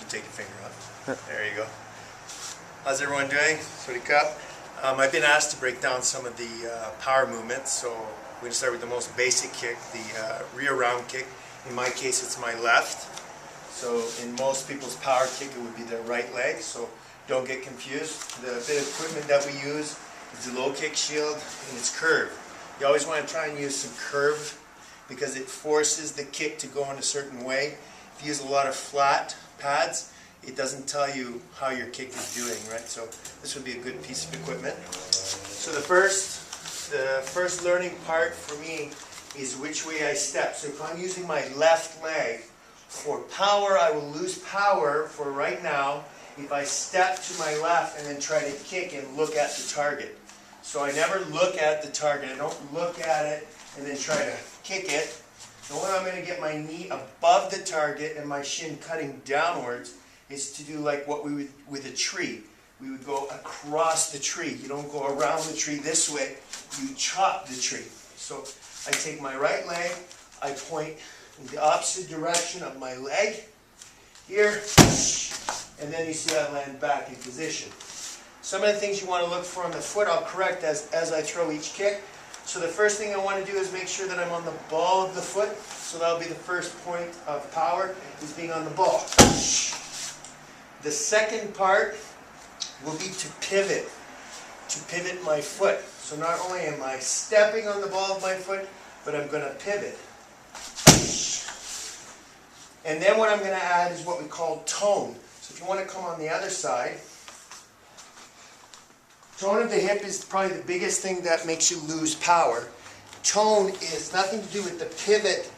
take your finger off. There you go. How's everyone doing? Sawasdee Cup. I've been asked to break down some of the power movements, so we're going to start with the most basic kick, the rear round kick. In my case, it's my left. So in most people's power kick, it would be their right leg, so don't get confused. The bit of equipment that we use is the low kick shield, and it's curved. You always want to try and use some curve because it forces the kick to go in a certain way. If you use a lot of flat pads, it doesn't tell you how your kick is doing, right? So this would be a good piece of equipment. So the first learning part for me is which way I step. So if I'm using my left leg for power, I will lose power for right now if I step to my left and then try to kick and look at the target. So I never look at the target. I don't look at it and then try to kick it. The one I'm going to get my knee above the target and my shin cutting downwards is to do like what we would with a tree. We would go across the tree. You don't go around the tree this way. You chop the tree. So I take my right leg, I point in the opposite direction of my leg here, and then you see I land back in position. Some of the things you want to look for on the foot, I'll correct as I throw each kick. So the first thing I want to do is make sure that I'm on the ball of the foot. So that'll be the first point of power, is being on the ball. The second part will be to pivot my foot. So not only am I stepping on the ball of my foot, but I'm going to pivot. And then what I'm going to add is what we call tone. So if you want to come on the other side, tone of the hip is probably the biggest thing that makes you lose power. Tone is nothing to do with the pivot.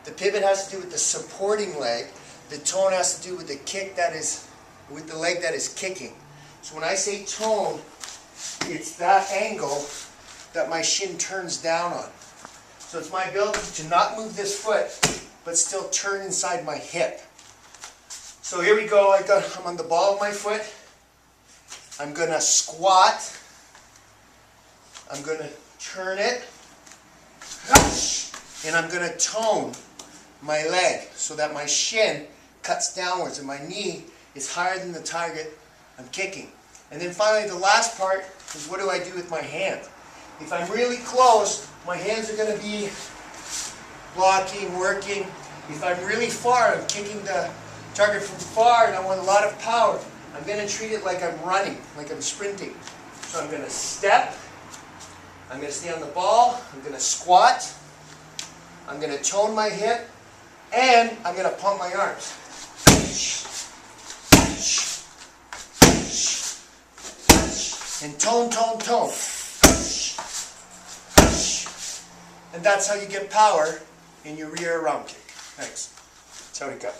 The pivot has to do with the supporting leg. The tone has to do with the kick that is, with the leg that is kicking. So when I say tone, it's that angle that my shin turns down on. So it's my ability to not move this foot, but still turn inside my hip. So here we go. I'm on the ball of my foot. I'm going to squat. I'm going to turn it. And I'm going to tone my leg so that my shin cuts downwards and my knee is higher than the target I'm kicking. And then finally, the last part is what do I do with my hand? If I'm really close, my hands are going to be blocking, working. If I'm really far, I'm kicking the target from far and I want a lot of power, I'm going to treat it like I'm running, like I'm sprinting. So I'm going to step, I'm going to stay on the ball, I'm going to squat, I'm going to tone my hip, and I'm going to pump my arms. And tone, tone, tone. And that's how you get power in your rear round kick. Thanks. Sawasdee Cup.